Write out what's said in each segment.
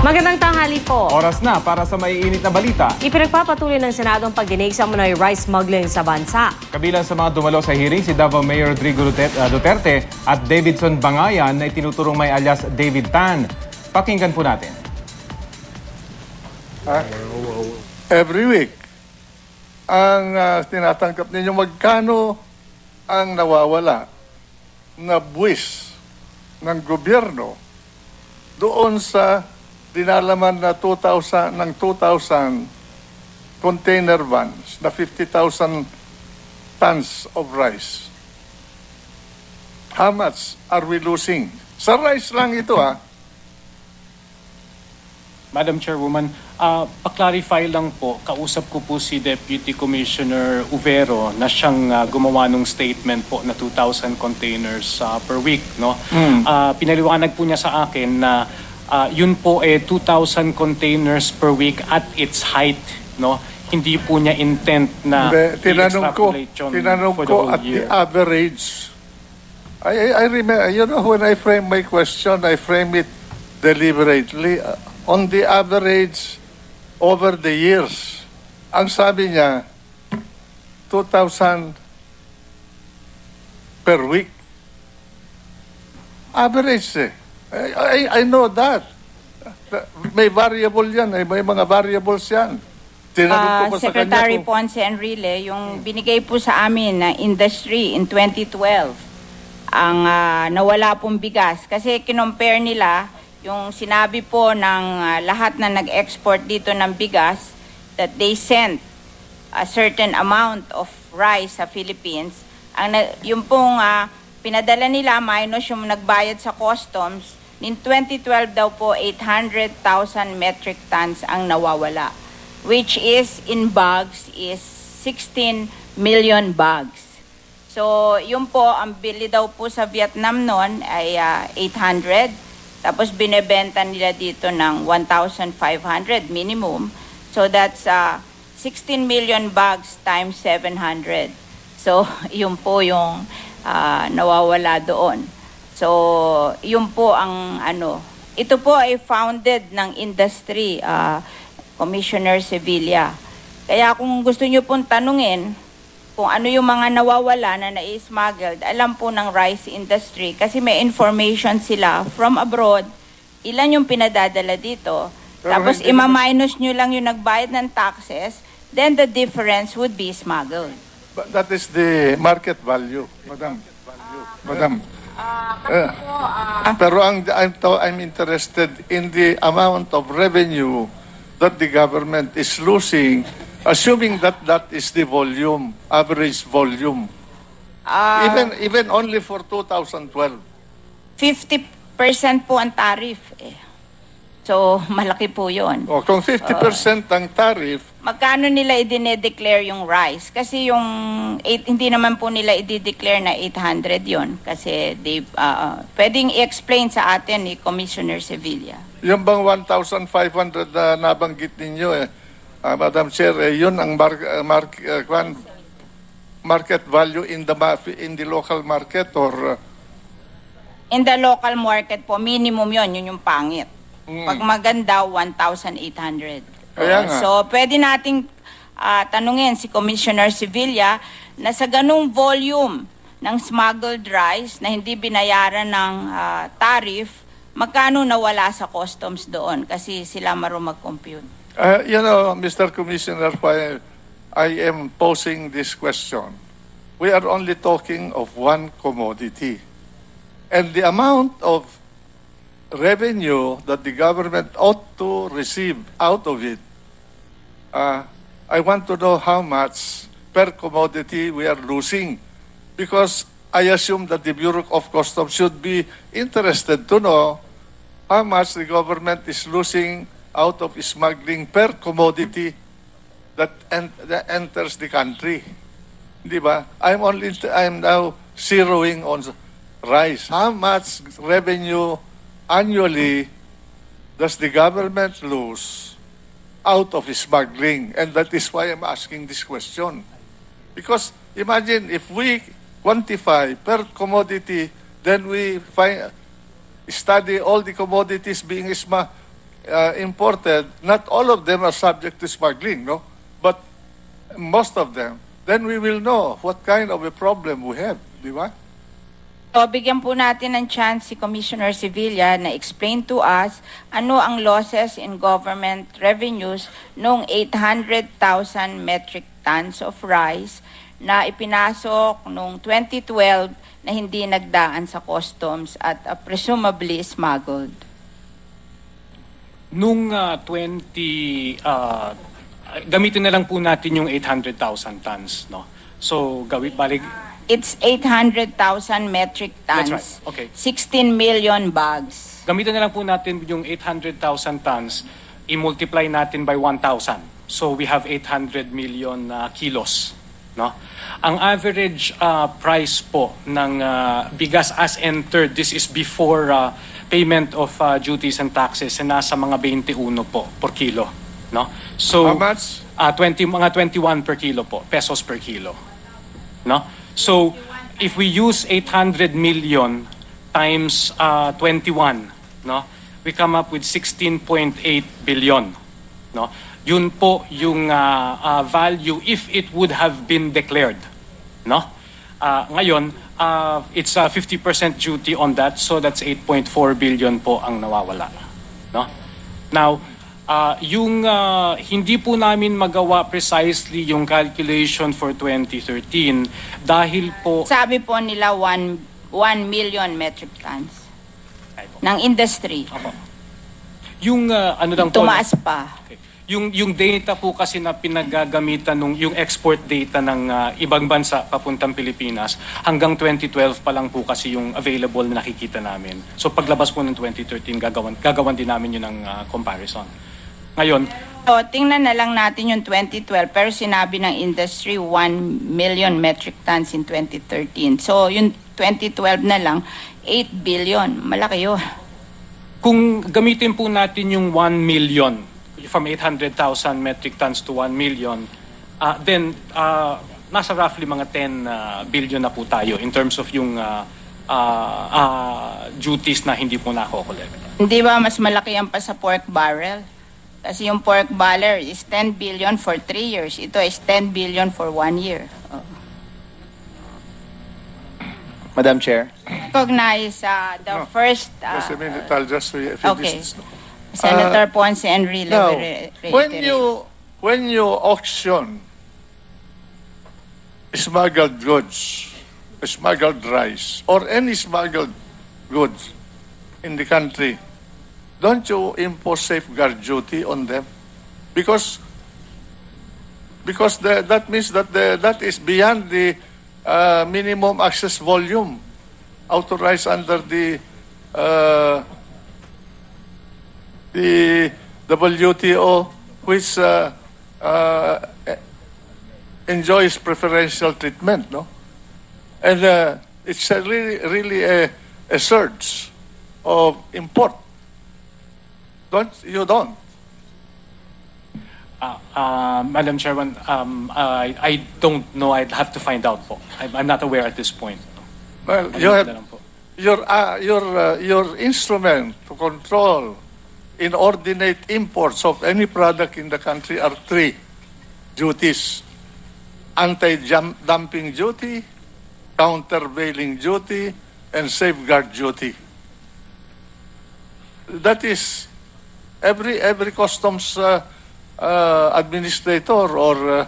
Magandang tanghali po. Oras na para sa maiinit na balita. Ipinagpapatuloy ng Senado ang pagdinig sa umano'y rice smuggling sa bansa. Kabilang sa mga dumalo sa hearing si Davao Mayor Rodrigo Duterte at Davidson Bangayan na itinuturong may alias David Tan. Pakinggan po natin. Every week, ang tinatanggap ninyo magkano ang nawawala na buwis ng gobyerno doon sa dinalaman na 2,000 container vans na 50,000 tons of rice. How much are we losing? Sa rice lang ito Madam Chairwoman, pa-clarify lang po, kausap ko po si Deputy Commissioner Uvero na siyang gumawa ng statement po na 2,000 containers per week. No? Pinaliwanag po niya sa akin na yun po 2,000 containers per week at its height. No? Hindi po niya intent na i-extrapolate yun for the whole at year. the average. I remember, you know, when I frame my question, I frame it deliberately. On the average, over the years, ang sabi niya, 2,000 per week. Average I know that. May variable yan, may mga variables yan. Secretary Ponce Enrile, yung binigay po sa amin na industry in 2012, ang nawala pong bigas. Kasi kinompare nila yung sinabi po ng lahat na nag-export dito ng bigas that they sent a certain amount of rice sa Philippines. Yung pong pinadala nila minus yung nagbayad sa customs, in 2012 daw po 800,000 metric tons ang nawawala, which is in bags is 16 million bags. So yun po, ang bili daw po sa Vietnam noon ay 800. Tapos binebenta nila dito ng 1,500 minimum. So that's 16 million bags times 700. So yun po yung nawawala doon. So yun po ang ito po ay founded ng industry, Commissioner Sevilla. Kaya kung gusto nyo pong tanungin kung ano yung mga nawawala na na-smuggled, alam po ng rice industry kasi may information sila from abroad, ilan yung pinadadala dito. Tapos ima-minus nyo lang yung nagbayad ng taxes, then the difference would be smuggled. But that is the market value, Madam. Pero I'm interested in the amount of revenue that the government is losing, assuming that that is the volume, average volume. Even only for 2012. 50% po ang tariff. So, malaki po yun. Kung 50% ang tariff, magkano nila i-declare yung rice? Kasi yung hindi naman po nila i-declare na 800 yon. Kasi pwedeng i-explain sa atin ni Commissioner Sevilla. Yung bang 1,500 na nabanggit ninyo Madam Chair, yun ang market value in the local market or in the local market po, minimum yun yung pangit. Pag maganda, 1,800. So, pwede nating tanungin si Commissioner Sevilla na sa ganung volume ng smuggled rice na hindi binayaran ng tariff, magkano nawala sa customs doon kasi sila marunong mag-compute. You know, Mr. Commissioner, why I am posing this question, we are only talking of one commodity. And the amount of revenue that the government ought to receive out of it, I want to know how much per commodity we are losing. Because I assume that the Bureau of Customs should be interested to know how much the government is losing out of smuggling per commodity that enters the country. Di ba? I'm now zeroing on rice. How much revenue annually does the government lose out of stumbling? And that is why I'm asking this question. Because imagine if we quantify per commodity, then we study all the commodities being imported, not all of them are subject to smuggling, no? But most of them, then we will know what kind of a problem we have, di ba? So, bigyan po natin ng chance si Commissioner Sevilla na explain to us ano ang losses in government revenues noong 800,000 metric tons of rice na ipinasok noong 2012 na hindi nagdaan sa customs at presumably smuggled. Nung gamitin na lang po natin yung 800,000 tons, no? So, balik. It's 800,000 metric tons. That's right. Okay. 16 million bags. Gamitin na lang po natin yung 800,000 tons, i-multiply natin by 1,000. So, we have 800 million kilos, no? Ang average price po ng bigas as entered, this is before payment of duties and taxes, nasa mga 21 po per kilo, no? So, How much? Mga 21 per kilo po, pesos per kilo, no? So, if we use 800 million times 21, no, we come up with 16.8 billion, no? Yun po yung value if it would have been declared, no? Ngayon, it's 50% duty on that, so that's 8.4 billion po ang nawawala, no? Now, yung hindi po namin magawa precisely yung calculation for 2013 dahil po Sabi po nila 1 million metric tons ng industry. yung ano lang po, Tumaas pa. okay. Yung data po kasi na pinaggagamitan yung export data ng ibang bansa papuntang Pilipinas hanggang 2012 pa lang po kasi yung available na nakikita namin. So paglabas po ng 2013 gagawan din namin yun ng comparison. Ngayon, So, tingnan na lang natin yung 2012, pero sinabi ng industry 1 million metric tons in 2013. So, yung 2012 na lang, 8 billion. Malaki yun. kung gamitin po natin yung 1 million from 800,000 metric tons to 1 million, then nasa roughly mga 10 billion na po tayo in terms of yung duties na hindi po nako-collect. Hindi ba mas malaki yan pa sa pork barrel? Kasi yung pork barrel is 10 billion for 3 years. Ito is 10 billion for 1 year. Oh. Madam Chair. Recognize the first... Just a minute, I'll just finish okay. this. Senator Ponce Enrile. Now, reiterate. when you auction smuggled goods, smuggled rice, or any smuggled goods in the country, don't you impose safeguard duty on them? Because that means that that is beyond the minimum access volume authorized under the WTO, which enjoys preferential treatment, no? And it's really a surge of import. You don't. Madam Chairman, I don't know. I'd have to find out po. I'm not aware at this point. Well, you have your instrument to control inordinate imports of any product in the country are 3 duties: anti-dumping duty, countervailing duty, and safeguard duty. That is every customs administrator or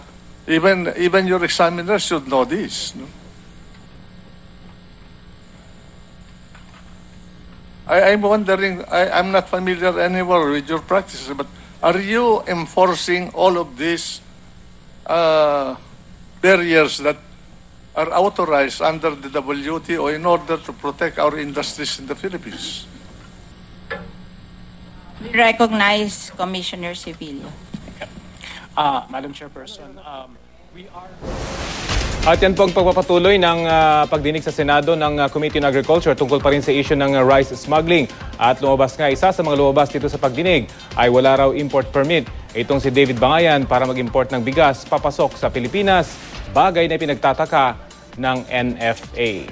even your examiner should know this. No? I'm wondering, I'm not familiar anymore with your practices, but are you enforcing all of these barriers that are authorized under the WTO in order to protect our industries in the Philippines? We recognize Commissioner Sevilla. Madam Chairperson, we are... At yan po ang pagpapatuloy ng pagdinig sa Senado ng Committee on Agriculture tungkol pa rin sa issue ng rice smuggling. At lumabas nga, isa sa mga lumabas dito sa pagdinig ay wala raw import permit. Itong si David Bangayan para mag-import ng bigas papasok sa Pilipinas, bagay na pinagtataka ng NFA.